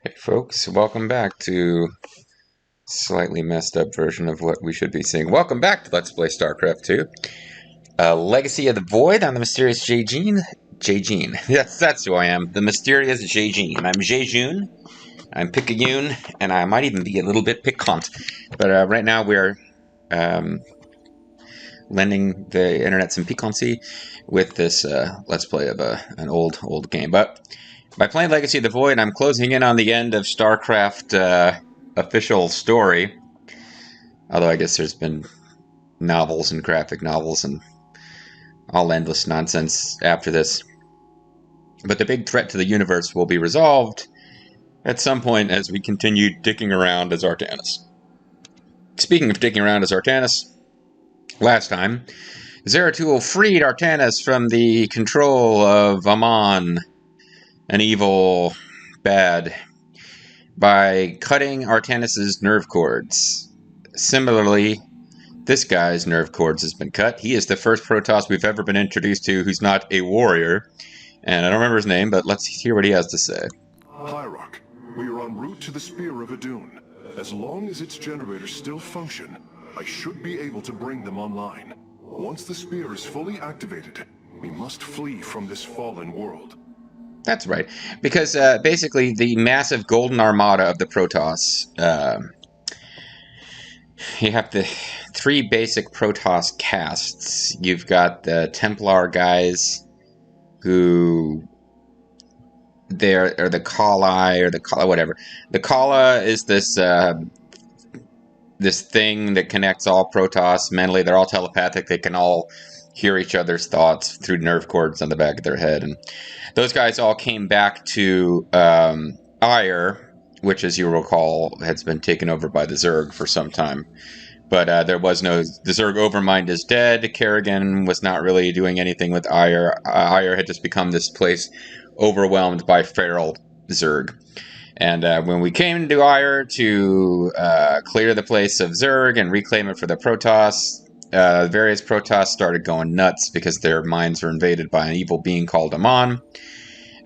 Hey folks, welcome back to slightly messed up version of what we should be seeing. Welcome back to Let's Play Starcraft 2. Legacy of the Void. I'm the mysterious Jejun. Jejun. Yes, that's who I am. The mysterious Jejun. I'm Jejun. I'm Picayune, and I might even be a little bit piquant. But right now we're um, lending the internet some piquancy with this Let's Play of an old game. But by playing Legacy of the Void, I'm closing in on the end of Starcraft official story. Although I guess there's been novels and graphic novels and all endless nonsense after this. But the big threat to the universe will be resolved at some point as we continue dicking around as Artanis. Speaking of dicking around as Artanis, last time, Zeratul freed Artanis from the control of Amon, an evil bad, by cutting Artanis' nerve cords. Similarly, this guy's nerve cords has been cut. He is the first Protoss we've ever been introduced to who's not a warrior. And I don't remember his name, but let's hear what he has to say. Hi, Rock. We are en route to the Spear of Adun. As long as its generators still function, I should be able to bring them online. Once the Spear is fully activated, we must flee from this fallen world. That's right. Because basically the massive golden armada of the Protoss, you have the three basic Protoss castes. You've got the Templar guys who or the Kali or the Kala, whatever. The Kala is this this thing that connects all Protoss mentally. They're all telepathic. They can all hear each other's thoughts through nerve cords on the back of their head. And those guys all came back to Ire, which, as you recall, has been taken over by the Zerg for some time. But there was no... The Zerg Overmind is dead. Kerrigan was not really doing anything with Ire. Ire had just become this place overwhelmed by feral Zerg. And when we came to Ire to clear the place of Zerg and reclaim it for the Protoss, various Protoss started going nuts because their minds were invaded by an evil being called Amon.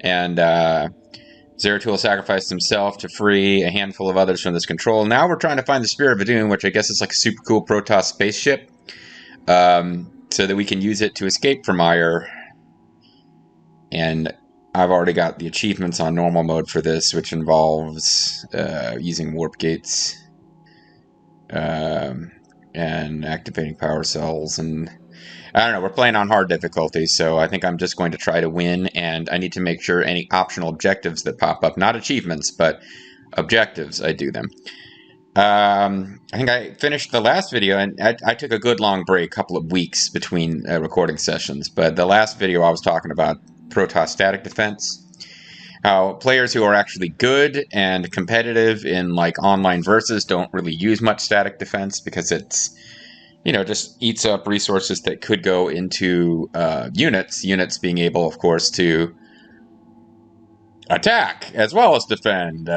And Zeratul sacrificed himself to free a handful of others from this control. Now we're trying to find the Spear of Adun, which I guess is like a super cool Protoss spaceship, so that we can use it to escape from Ire. And I've already got the achievements on normal mode for this, which involves using warp gates and activating power cells. And I don't know, we're playing on hard difficulty, so I think I'm just going to try to win, and I need to make sure any optional objectives that pop up, not achievements, but objectives, I do them. I think I finished the last video, and I took a good long break, a couple of weeks between recording sessions, but the last video I was talking about Protoss static defense. How players who are actually good and competitive in like online versus don't really use much static defense because it's, you know, just eats up resources that could go into units. Units being able, of course, to attack as well as defend.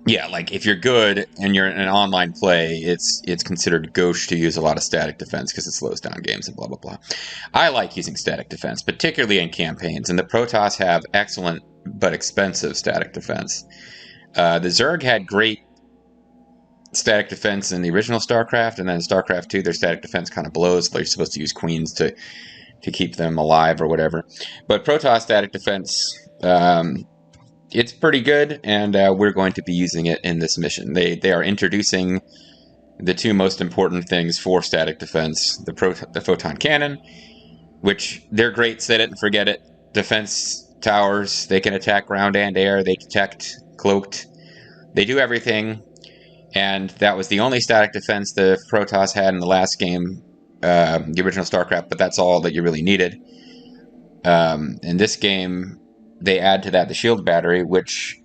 Yeah, like if you're good and you're in an online play, it's considered gauche to use a lot of static defense because it slows down games and blah, blah, blah. I like using static defense, particularly in campaigns, and the Protoss have excellent but expensive static defense. The Zerg had great static defense in the original Starcraft, and then in Starcraft 2, their static defense kind of blows. They're supposed to use queens to keep them alive or whatever. But Protoss static defense... it's pretty good, and we're going to be using it in this mission. They are introducing the two most important things for static defense, the Photon Cannon, which they're great, set it and forget it. Defense towers, they can attack ground and air, they detect cloaked, they do everything, and that was the only static defense the Protoss had in the last game, the original Starcraft, but that's all that you really needed. In this game, they add to that the shield battery, which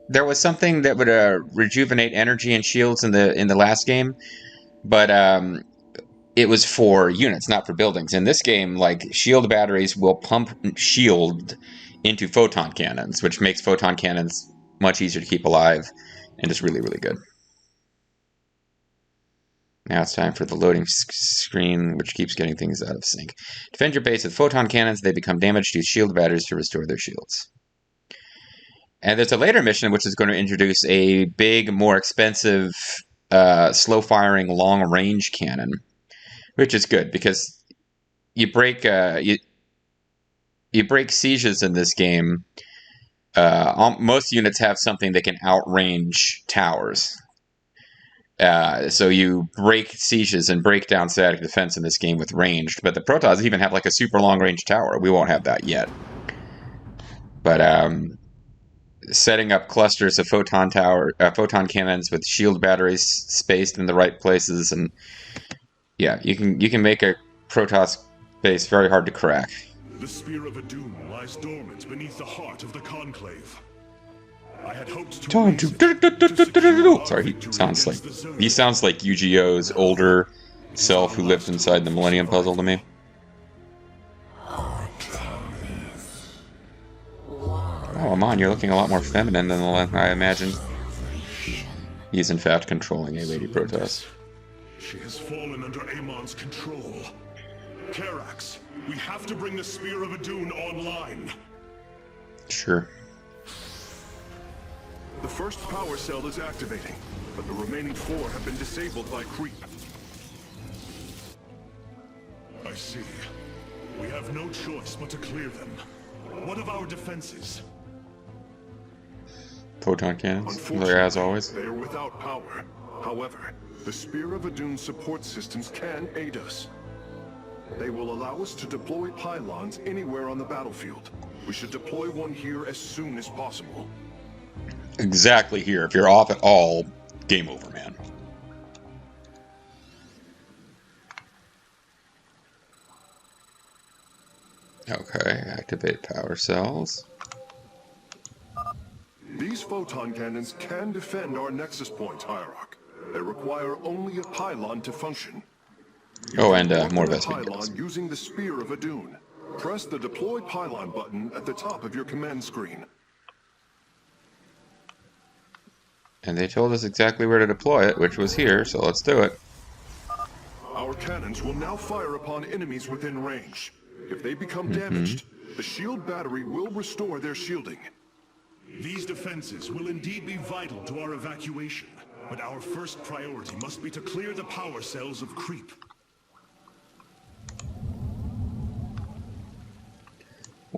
there was something that would rejuvenate energy and shields in the last game, but it was for units, not for buildings. In this game, like shield batteries will pump shield into photon cannons, which makes photon cannons much easier to keep alive and is really, really good. Now it's time for the loading screen, which keeps getting things out of sync. Defend your base with photon cannons. They become damaged. Use shield batteries to restore their shields. And there's a later mission which is going to introduce a big, more expensive, slow-firing, long-range cannon, which is good because you break you break sieges in this game. Most units have something that can outrange towers. So you break sieges and break down static defense in this game with ranged. But the Protoss even have like a super long range tower. We won't have that yet. But setting up clusters of photon cannons with shield batteries spaced in the right places, and yeah, you can make a Protoss base very hard to crack. The Spear of Adun lies dormant beneath the heart of the Conclave. I had hoped to raise it to secure our Sorry, victory sounds like against the he sounds like Yu-Gi-Oh's older self who lived inside the Millennium Puzzle to me. Oh, Amon, you're looking a lot more feminine than I imagined. He's in fact controlling a Lady Protoss. She has fallen under Amon's control. Karax, we have to bring the Spear of Adun online. Sure. The first power cell is activating, but the remaining 4 have been disabled by creep. I see. We have no choice but to clear them. What of our defenses? Photon cannons, as always. They are without power. However, the Spear of Adun support systems can aid us. They will allow us to deploy pylons anywhere on the battlefield. We should deploy one here as soon as possible. Exactly here. If you're off at all, game over, man. Okay, activate power cells. These photon cannons can defend our nexus points, Hierarch. They require only a pylon to function. Oh, and more Vespene pylon using the Spear of Adun. Press the Deploy Pylon button at the top of your command screen. And they told us exactly where to deploy it, which was here, so let's do it. Our cannons will now fire upon enemies within range. If they become damaged, the shield battery will restore their shielding. These defenses will indeed be vital to our evacuation, but our first priority must be to clear the power cells of creep.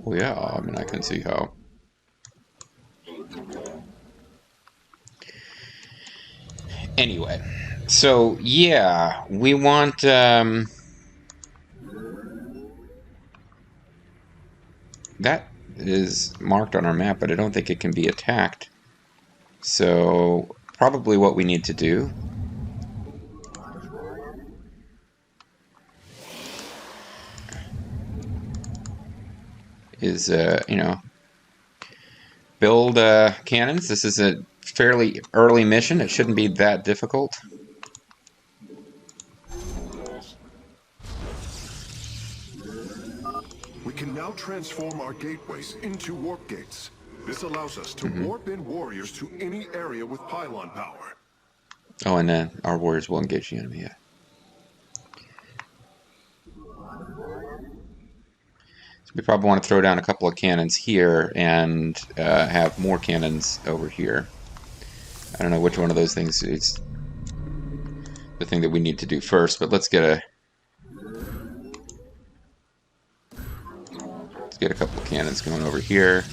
Oh yeah, I mean, I can see how. Anyway, so yeah, we want that is marked on our map, but I don't think it can be attacked. So probably what we need to do is, you know, build cannons. This is a fairly early mission. It shouldn't be that difficult. We can now transform our gateways into warp gates. This allows us to warp in warriors to any area with pylon power. Oh, and then our warriors will engage the enemy, yeah. So we probably want to throw down a couple of cannons here and have more cannons over here. I don't know which one of those things is the thing that we need to do first, but let's get a couple of cannons going over here.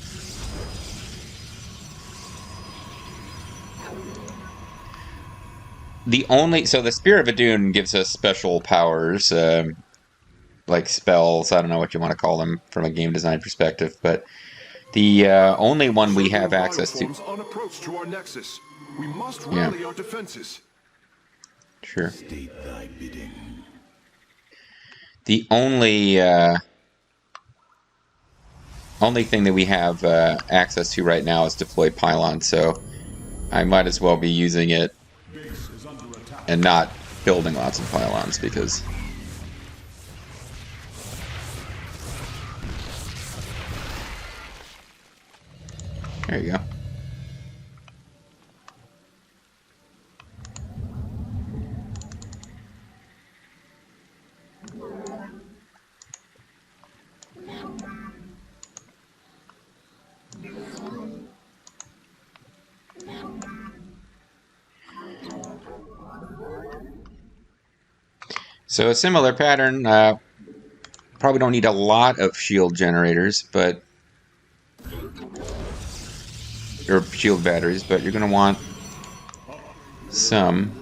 So the Spear of Adun gives us special powers, like spells. I don't know what you want to call them from a game design perspective, but the only one we have access to. On approach to our nexus, we must rally our defenses. Sure. State thy bidding. The only thing that we have access to right now is deploy pylon, so I might as well be using it and not building lots of pylons, because there you go. So a similar pattern. Probably don't need a lot of shield generators, but or shield batteries, but you're going to want some.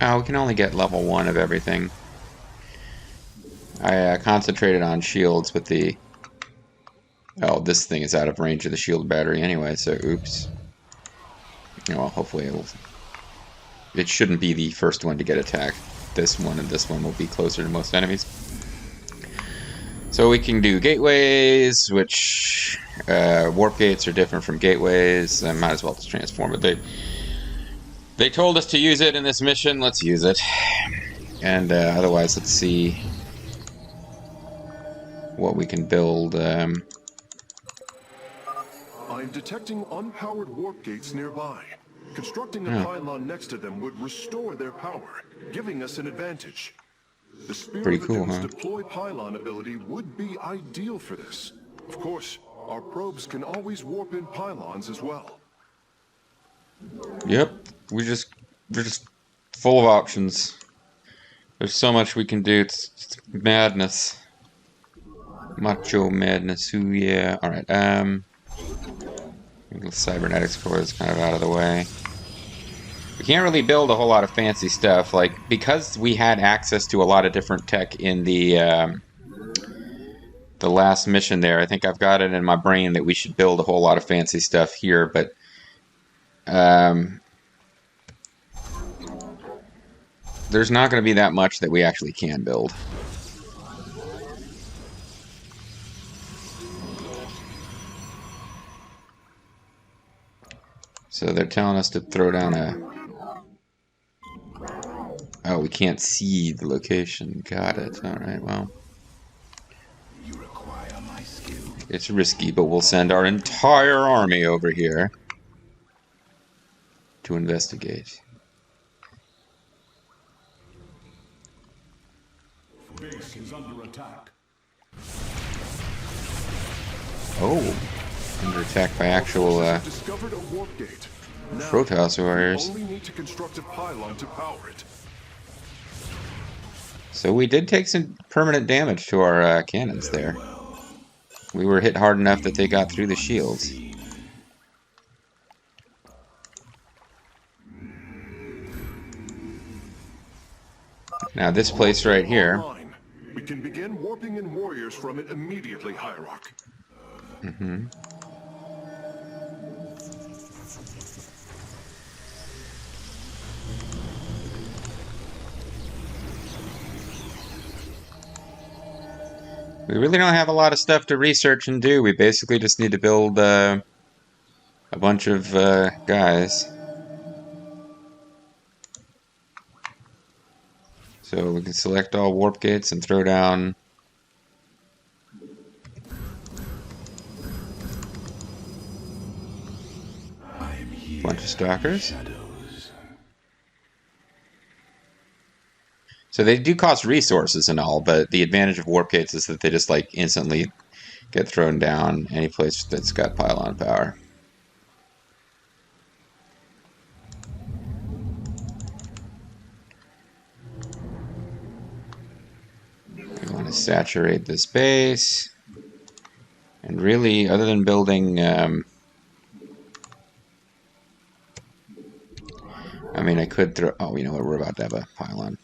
Oh, we can only get level 1 of everything. I concentrated on shields, but the... Oh, this thing is out of range of the shield battery anyway, so oops. Well, hopefully it shouldn't be the first one to get attacked. This one and this one will be closer to most enemies. So we can do gateways, which... warp gates are different from gateways. I might as well just transform it. They told us to use it in this mission, let's use it. And otherwise, let's see what we can build. I'm detecting unpowered warp gates nearby. Constructing a pylon next to them would restore their power, giving us an advantage. The Spear Pretty of cool, Adun's huh? deploy pylon ability would be ideal for this. Of course, our probes can always warp in pylons as well. Yep, we're just full of options. There's so much we can do. It's madness. Macho madness. Ooh, yeah. All right. The cybernetics core is kind of out of the way. We can't really build a whole lot of fancy stuff, like because we had access to a lot of different tech in the last mission there. I think I've got it in my brain that we should build a whole lot of fancy stuff here, but there's not going to be that much that we actually can build. So they're telling us to throw down a... Oh, we can't see the location. Got it. Alright, well. It's risky, but we'll send our entire army over here to investigate. Base is under attack. Oh, under attack by actual Discovered a warp gate. Now, Protoss warriors. only need to construct a pylon to power it. So we did take some permanent damage to our cannons there. We were hit hard enough that they got through the shields. Now this place right here. We can begin warping in warriors from it immediately, Hierarch. Mm-hmm. We really don't have a lot of stuff to research and do. We basically just need to build a bunch of guys. So we can select all warp gates and throw down a bunch of stalkers. So they do cost resources and all, but the advantage of warp gates is that they just like instantly get thrown down any place that's got pylon power. We want to saturate this base. And really, other than building... I mean, I could throw... Oh, you know what? We're about to have a pylon.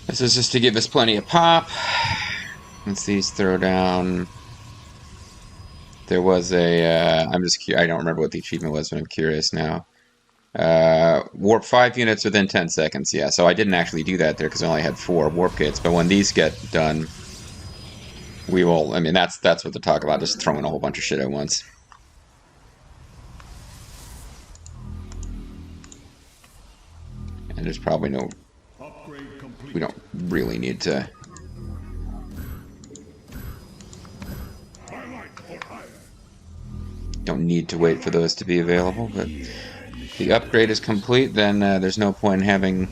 This is just to give us plenty of pop. Once these throw down... There was a... I don't remember what the achievement was, but I'm curious now. Warp 5 units within 10 seconds. Yeah, so I didn't actually do that there because I only had 4 warp gates. But when these get done, we will. I mean, that's what they're talking about. Just throwing a whole bunch of shit at once. And there's probably no. Upgrade complete. We don't really need to. Don't need to wait for those to be available, but if the upgrade is complete, then there's no point in having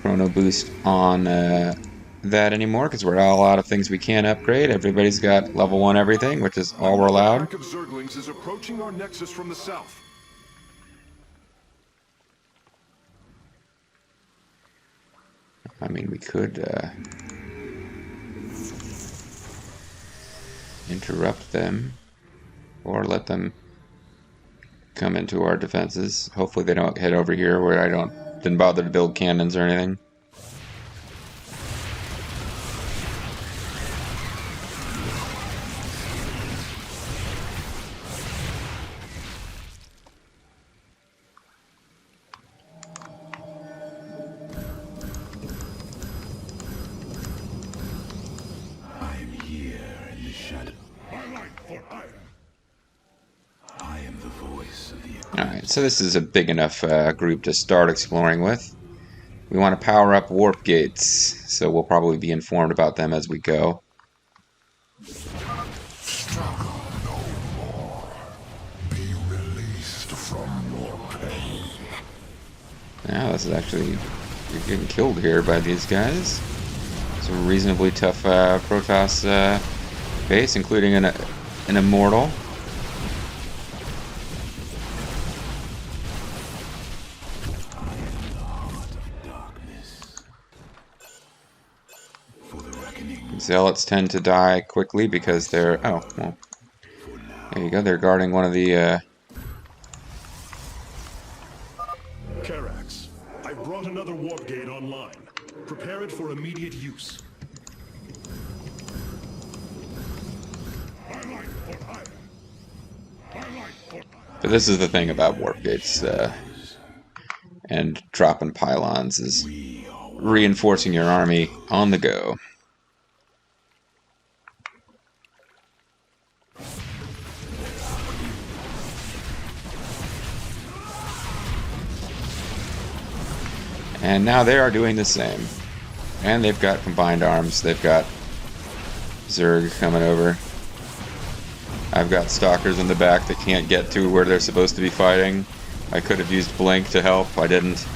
Chrono Boost on that anymore, because we're all out of things we can't upgrade. Everybody's got level 1 everything, which is all we're allowed. A pack of Zerglings is approaching our nexus from the south. I mean, we could interrupt them, or let them come into our defenses. Hopefully they don't head over here where I didn't bother to build cannons or anything. Alright, so this is a big enough group to start exploring with. We want to power up warp gates, so we'll probably be informed about them as we go. Struggle no more. Be released from your pain. Now this is actually, you're getting killed here by these guys. It's a reasonably tough Protoss base, including an immortal. Zealots tend to die quickly because they're... Oh, well. There you go, they're guarding one of the... Karax, I brought another warp gate online. Prepare it for immediate use. But this is the thing about warp gates and dropping pylons is reinforcing your army on the go. And now they are doing the same. And they've got combined arms. They've got Zerg coming over. I've got stalkers in the back that can't get to where they're supposed to be fighting. I could have used Blink to help. I didn't.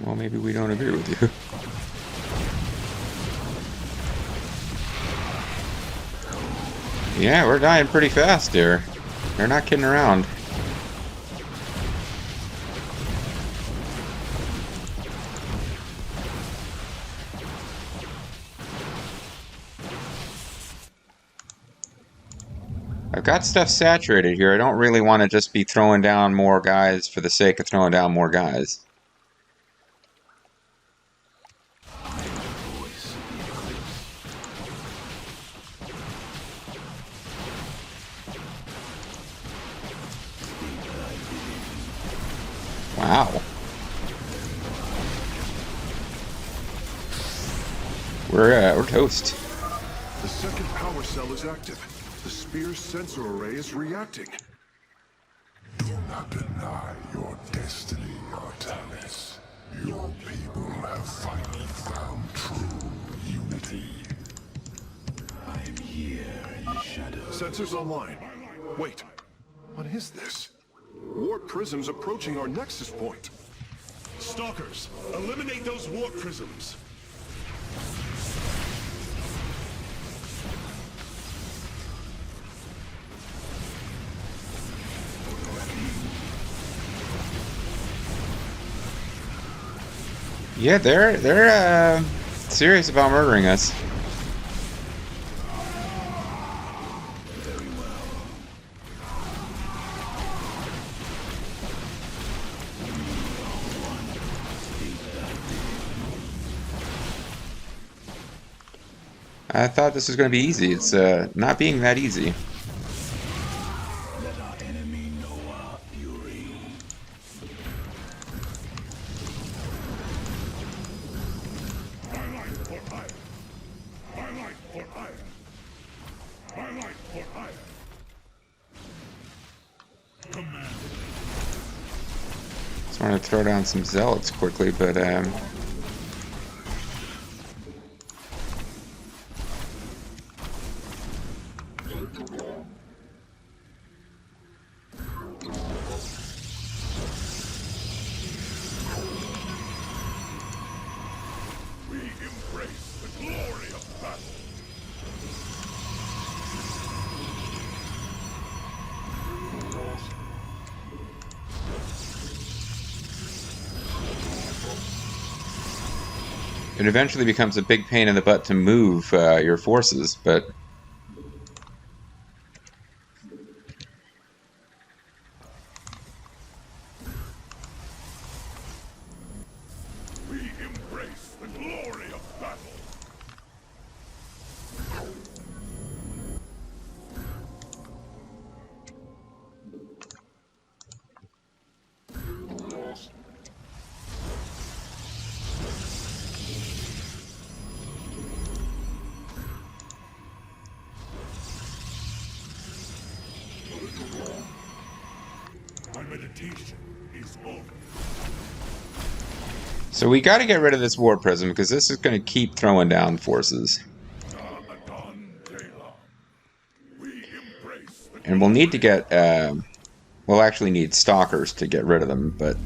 Well, maybe we don't agree with you. Yeah, we're dying pretty fast here. They're not kidding around. I've got stuff saturated here. I don't really want to just be throwing down more guys for the sake of throwing down more guys. Wow. We're toast. The second power cell is active. The spear's sensor array is reacting. Do not deny your destiny, Artanis. Your people have finally found true unity. I am here in the shadows. Sensors online. Wait. What is this? Warp prisms approaching our nexus point. Stalkers, eliminate those warp prisms. Yeah, they're serious about murdering us. I thought this was going to be easy. It's not being that easy. Let our enemy know our fury. My life for hire. My life for hire. My life for hire. Command. Just want to throw down some zealots quickly, but We embrace the glory of battle. it eventually becomes a big pain in the butt to move your forces, but We embrace the glory of battle. My meditation is over. so we got to get rid of this war prism because this is going to keep throwing down forces, Adun. We embrace the and we'll need to get we'll actually need stalkers to get rid of them, but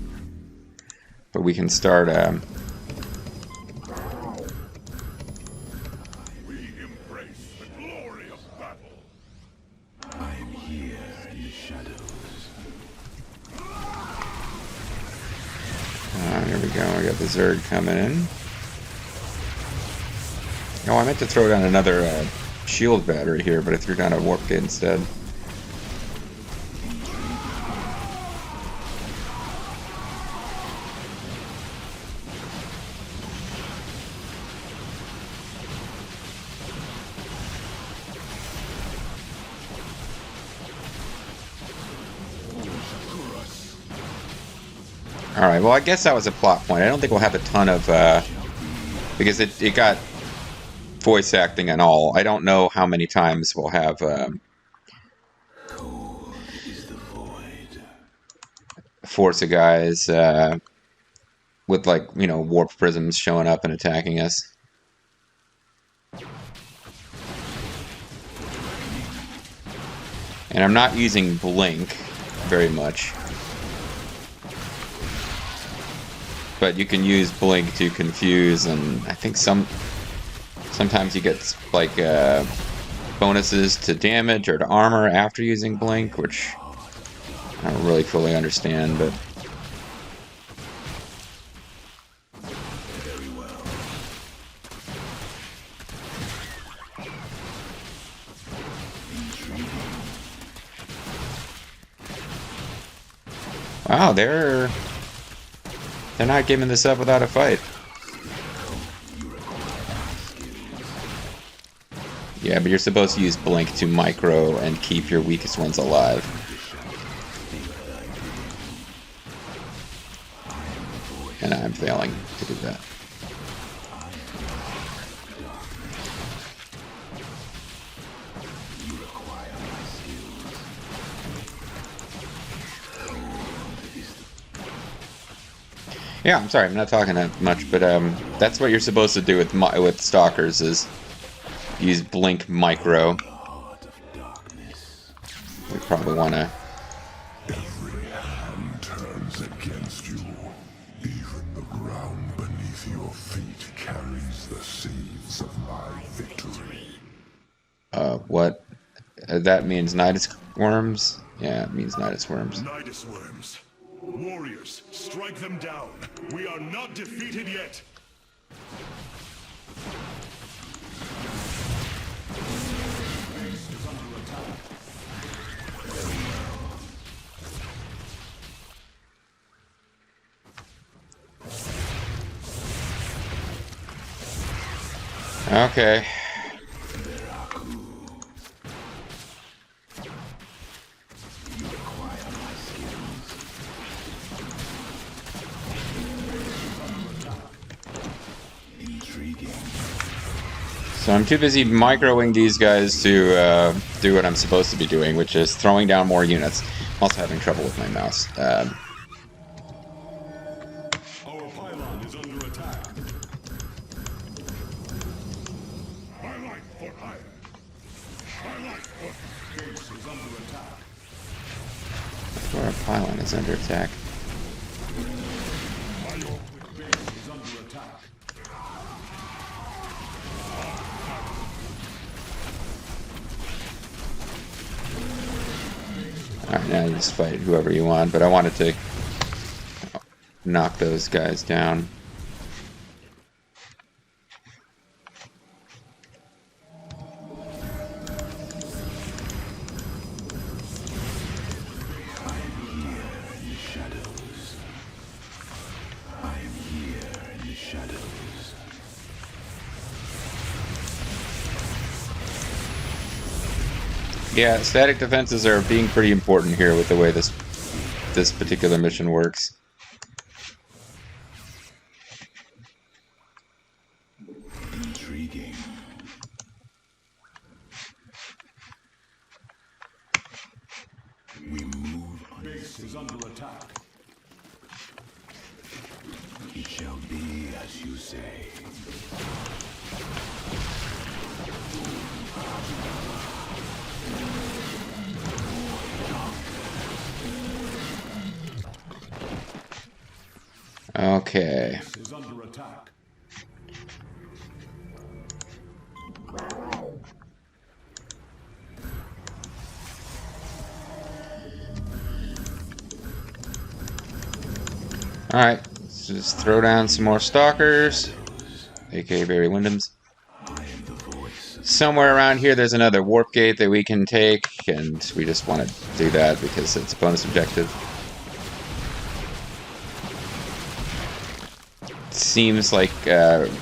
we can start We embrace the glory of battle. I am here in the shadows. here we go. We got the Zerg coming in. Oh, I meant to throw down another shield battery here, but I threw down a warp gate instead. Alright, well I guess that was a plot point. I don't think we'll have a ton of, because it got voice acting and all. I don't know how many times we'll have, Cold is the void. Forza guys, with like, you know, warp prisms showing up and attacking us. And I'm not using Blink very much. But you can use Blink to confuse, and I think sometimes you get like bonuses to damage or to armor after using Blink, which I don't really fully understand, but Very well. wow, they're not giving this up without a fight. Yeah, but you're supposed to use Blink to micro and keep your weakest ones alive. And I'm failing to do that. Yeah, I'm sorry, I'm not talking that much, but that's what you're supposed to do with stalkers is use Blink micro. Heart of darkness. We probably want to. Every hand turns against you. Even the ground beneath your feet carries the seeds of my victory. What? That means Nidus worms? Yeah, it means Nidus worms. Nidus worms. Warriors, strike them down. We are not defeated yet. Okay. So I'm too busy microing these guys to do what I'm supposed to be doing, which is throwing down more units. I'm also having trouble with my mouse. Our pylon is under attack. Highlight for hire. Highlight for base is under attack. Where our pylon is under attack. Base is under attack. Alright, now you just fight whoever you want, but I wanted to knock those guys down. Yeah, static defenses are being pretty important here with the way this particular mission works. Intriguing. We move on. Base is under attack. It shall be as you say. Okay. Base is under attack. Alright, let's just throw down some more stalkers, aka Barry Windham's. Somewhere around here there's another warp gate that we can take, and we just want to do that because it's a bonus objective. Seems like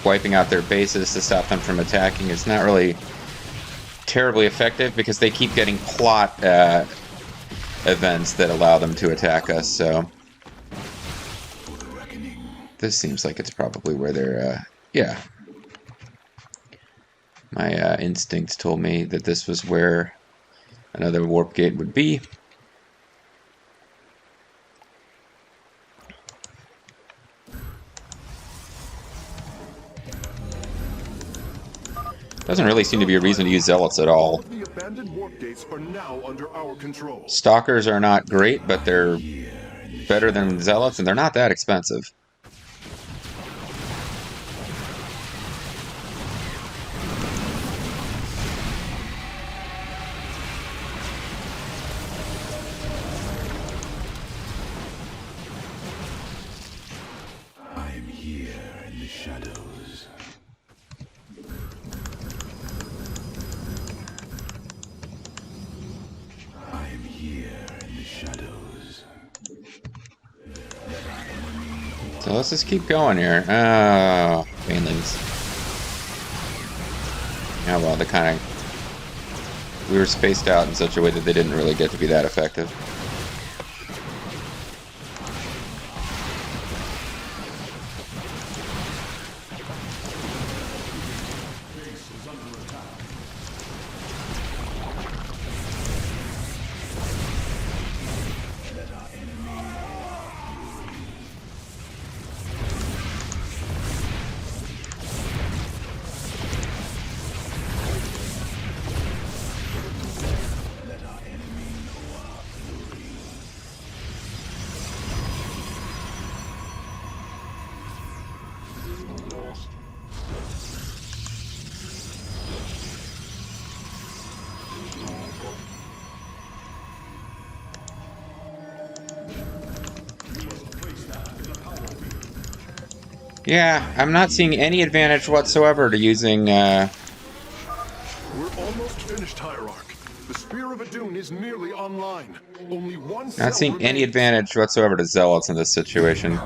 wiping out their bases to stop them from attacking is not really terribly effective because they keep getting plot events that allow them to attack us, so this seems like it's probably where they're, yeah. My instincts told me that this was where another warp gate would be. Doesn't really seem to be a reason to use zealots at all. The abandoned warp gates are now under our control. Stalkers are not great, but they're better than zealots, and they're not that expensive. I am here in the shadows. I am here in the shadows. So let's just keep going here. Oh, Banelings. Yeah, well, they kind of... We were spaced out in such a way that they didn't really get to be that effective. Yeah, I'm not seeing any advantage whatsoever to using, We're almost finished, Hierarch. The Spear of Adun is nearly online. Only one cell not seeing any remains. advantage whatsoever to zealots in this situation.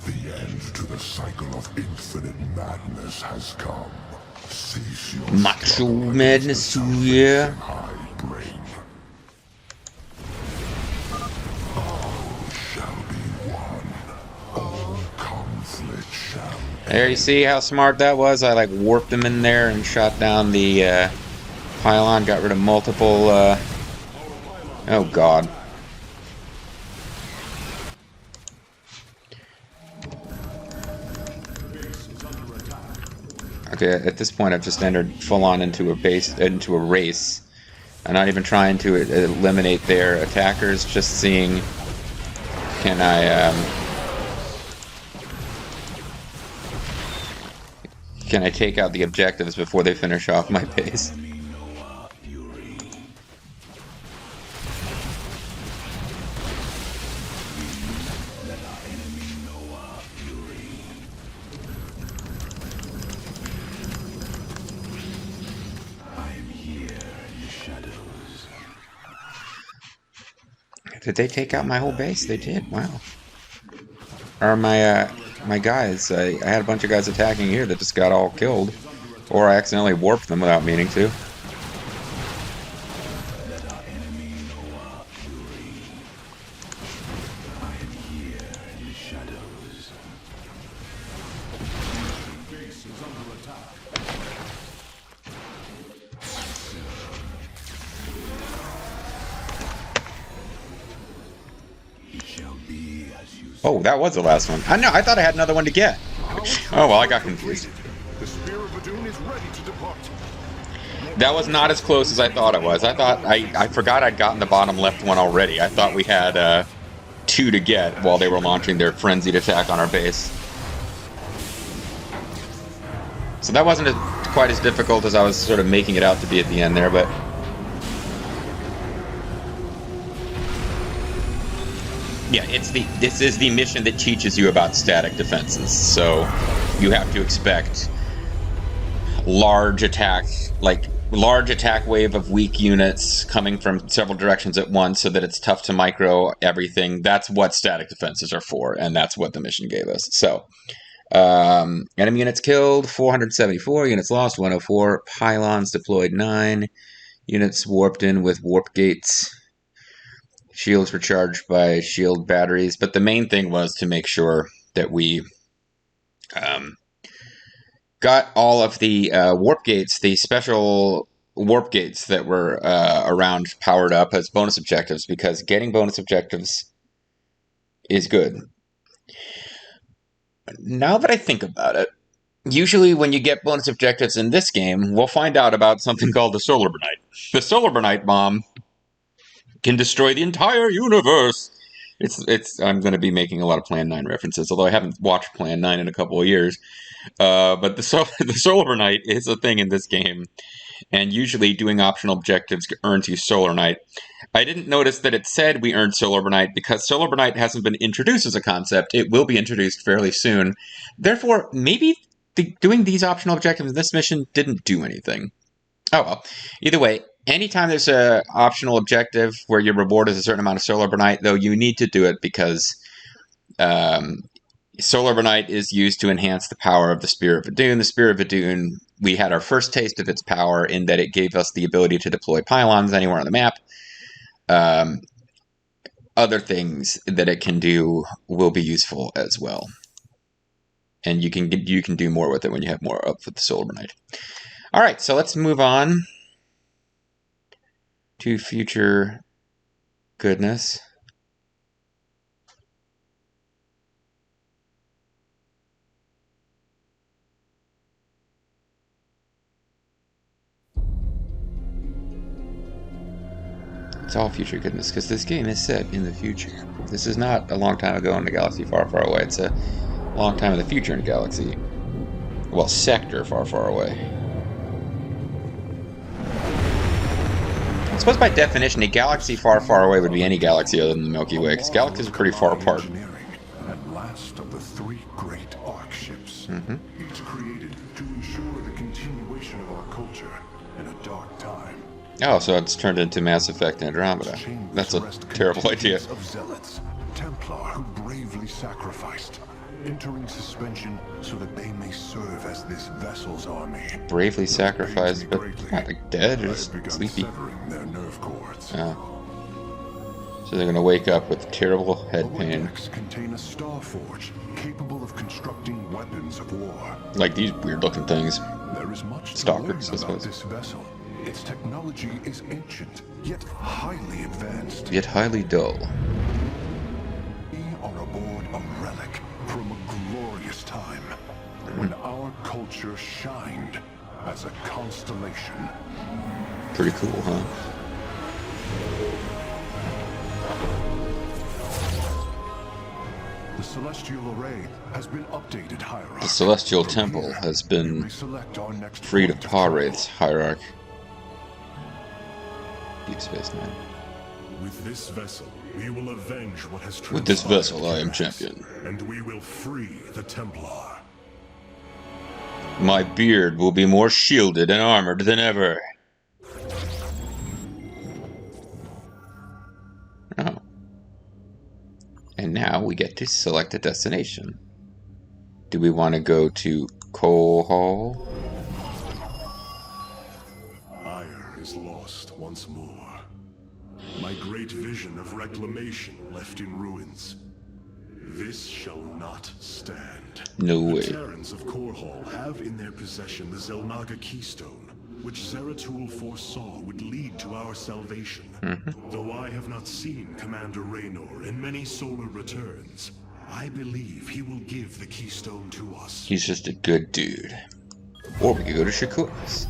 The end to the cycle of infinite madness has come. Cease your Macho struggle madness, against the yeah. salvation I bring. All shall be one. All conflict shall There, you see how smart that was? I like warped them in there and shot down the pylon, got rid of multiple. Oh god. Okay, at this point I've just entered full on into a race. I'm not even trying to eliminate their attackers, just seeing can I take out the objectives before they finish off my base. Did they take out my whole base? They did. Wow. Or my guys. I had a bunch of guys attacking here that just got all killed, or I accidentally warped them without meaning to. Oh, that was the last one. I know. I thought I had another one to get. Oh well, I got confused. The spear of Adun is ready to depart. That was not as close as I thought it was. I thought I forgot I'd gotten the bottom left one already. I thought we had 2 to get while they were launching their frenzied attack on our base. So that wasn't quite as difficult as I was sort of making it out to be at the end there, but. Yeah, this is the mission that teaches you about static defenses. So you have to expect large attack wave of weak units coming from several directions at once, so that it's tough to micro everything. That's what static defenses are for, and that's what the mission gave us. So enemy units killed 474, units lost 104, pylons deployed 9, units warped in with warp gates. Shields were charged by shield batteries, but the main thing was to make sure that we got all of the warp gates, the special warp gates that were around, powered up as bonus objectives, because getting bonus objectives is good. Now that I think about it, usually when you get bonus objectives in this game, we'll find out about something called the Solar Burnite. The Solar Burnite bomb can destroy the entire universe. I'm going to be making a lot of Plan 9 references, although I haven't watched Plan 9 in a couple of years. But the Solar Knight is a thing in this game, and usually doing optional objectives earns you Solar Knight. I didn't notice that it said we earned Solar Knight because Solar Knight hasn't been introduced as a concept. It will be introduced fairly soon. Therefore, maybe doing these optional objectives in this mission didn't do anything. Oh well. Either way, anytime there's an optional objective where your reward is a certain amount of Solar Burnite, though, you need to do it because Solar Burnite is used to enhance the power of the Spear of Adun. The Spear of Adun, we had our first taste of its power in that it gave us the ability to deploy pylons anywhere on the map. Other things that it can do will be useful as well. And you can do more with it when you have more up with the Solar Burnite. All right, so let's move on to future goodness. It's all future goodness, because this game is set in the future. This is not a long time ago in a galaxy far, far away. It's a long time in the future in a galaxy. Well, sector far, far away. I suppose by definition, a galaxy far, far away would be any galaxy other than the Milky Way, because galaxies are pretty far apart. And last of the 3 great arc ships, each created to ensure the continuation of our culture in a dark time. Oh, so it's turned into Mass Effect Andromeda. That's a terrible idea. Of zealots, Templar who bravely sacrificed, entering suspension so that they may serve as this vessel's army. Bravely sacrificed, but not like dead, or just sleepy. Their nerve cords. Oh. So they're gonna wake up with terrible head Lower pain. decks contain a star forge capable of constructing weapons of war. Like these weird looking things. There is much to Stalkers, learn I about suppose. this vessel. Its technology is ancient, yet highly advanced. Yet highly dull. We are aboard a relic from a glorious time when our culture shined as a constellation. Pretty cool, huh? The celestial array has been updated, Hierarch. The Celestial From Temple here, has we been select our next freed of point Paw travel. Wraith's hierarch. Deep Space Man. With this vessel, we will avenge what has With this transpired vessel, I am between us, champion. and we will free the Templar. My beard will be more shielded and armored than ever. Oh. And now we get to select a destination. Do we want to go to Coal Hall? Ire is lost once more. My great vision of reclamation left in ruins. This shall not stand. No The way. Terrans of Korhal have in their possession the Zelnaga Keystone, which Zeratul foresaw would lead to our salvation. Though I have not seen Commander Raynor in many solar returns, I believe he will give the Keystone to us. He's just a good dude. Or we could go to Shakuras.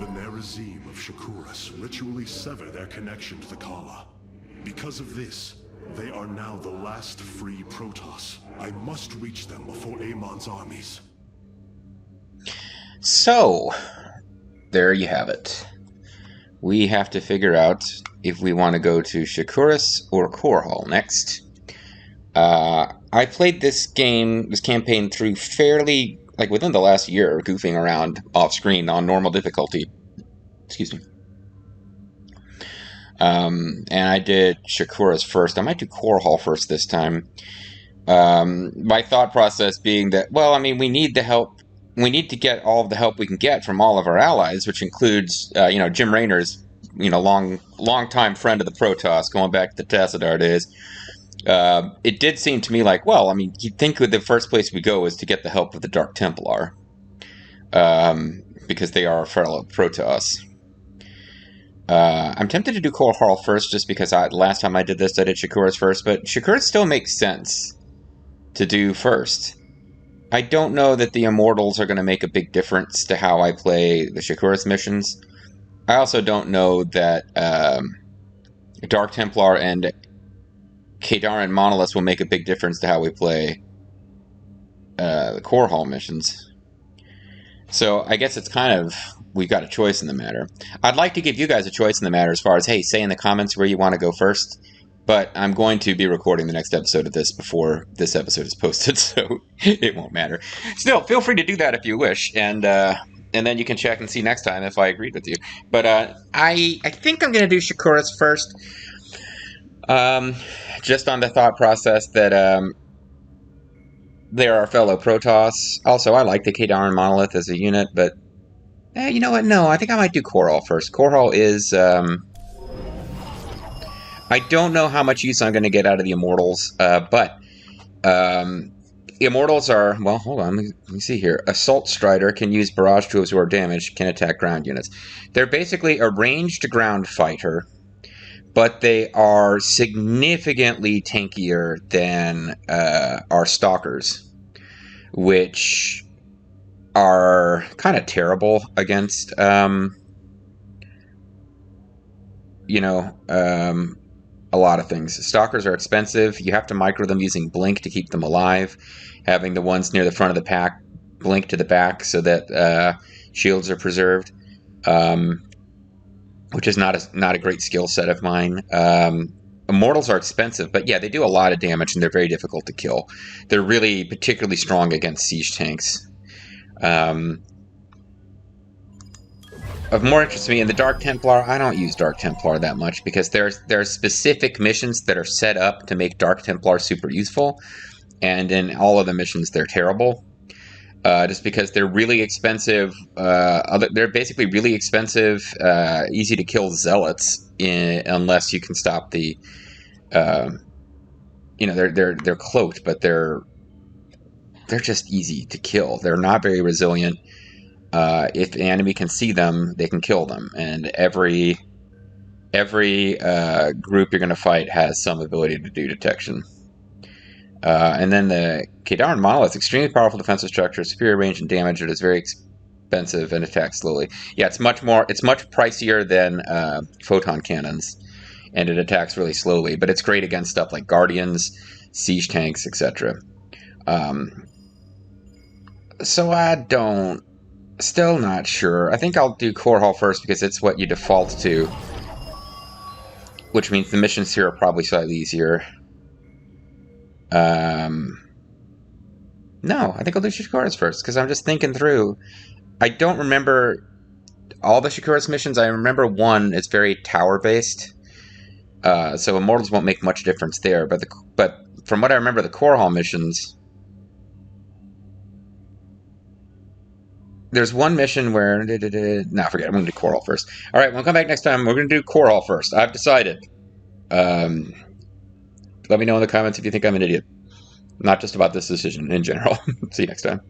The Nerazim of Shakuras ritually sever their connection to the Kala. Because of this, they are now the last free Protoss. I must reach them before Amon's armies. So, there you have it. We have to figure out if we want to go to Shakuras or Korhal next. I played this campaign through fairly, like within the last year, goofing around off screen on normal difficulty. Excuse me. And I did Shakuras first. I might do Korhal first this time. My thought process being that, well, I mean, we need the help. We need to get all of the help we can get from all of our allies, which includes, Jim Raynor's, long-time friend of the Protoss, going back to the Tassadar days. It did seem to me like, well, I mean, you'd think the first place we go is to get the help of the Dark Templar, because they are a fellow Protoss. I'm tempted to do Korhal first, just because last time I did this, I did Shakuras first, but Shakuras still makes sense to do first. I don't know that the Immortals are going to make a big difference to how I play the Shakuras missions. I also don't know that Dark Templar and Kadaran Monoliths will make a big difference to how we play the Korhal missions. So I guess it's kind of, we've got a choice in the matter. I'd like to give you guys a choice in the matter as far as, hey, say in the comments where you want to go first. But I'm going to be recording the next episode of this before this episode is posted, so it won't matter. Still, feel free to do that if you wish, and then you can check and see next time if I agreed with you. But I think I'm going to do Shakuras first, just on the thought process that they're our fellow Protoss. Also, I like the Kadaran Monolith as a unit, but you know what? No, I think I might do Korhal first. Korhal is... I don't know how much use I'm going to get out of the Immortals, but Immortals are... Well, hold on. Let me see here. Assault Strider can use Barrage to absorb damage, can attack ground units. They're basically a ranged ground fighter, but they are significantly tankier than our Stalkers, which are kind of terrible against, a lot of things. Stalkers are expensive. You have to micro them using Blink to keep them alive. Having the ones near the front of the pack blink to the back so that shields are preserved, which is not a great skill set of mine. Immortals are expensive, but yeah, they do a lot of damage and they're very difficult to kill. They're really particularly strong against siege tanks. Of more interest to me in the Dark Templar, I don't use Dark Templar that much because there are specific missions that are set up to make Dark Templar super useful, and in all of the missions they're terrible. just because they're really expensive. They're basically really expensive, easy to kill zealots unless you can stop the. They're cloaked, but they're just easy to kill. They're not very resilient. If the enemy can see them, they can kill them, and every group you're going to fight has some ability to do detection. And then the Kadaran Monolith, extremely powerful defensive structure, superior range and damage. It is very expensive and attacks slowly. Yeah, it's much pricier than Photon Cannons, and it attacks really slowly. But it's great against stuff like Guardians, Siege Tanks, etc. So still not sure. I think I'll do Core Hall first because it's what you default to, which means the missions here are probably slightly easier. No, I think I'll do Shakuras first, because I'm just thinking through. I don't remember all the Shakuras missions. I remember one, it's very tower-based, so Immortals won't make much difference there, but from what I remember, the Core Hall missions, there's one mission where... No, forget it. I'm going to do Core Hall first. Alright, when we come back next time, we're going to do Core Hall first. I've decided. Let me know in the comments if you think I'm an idiot. Not just about this decision, in general. See you next time.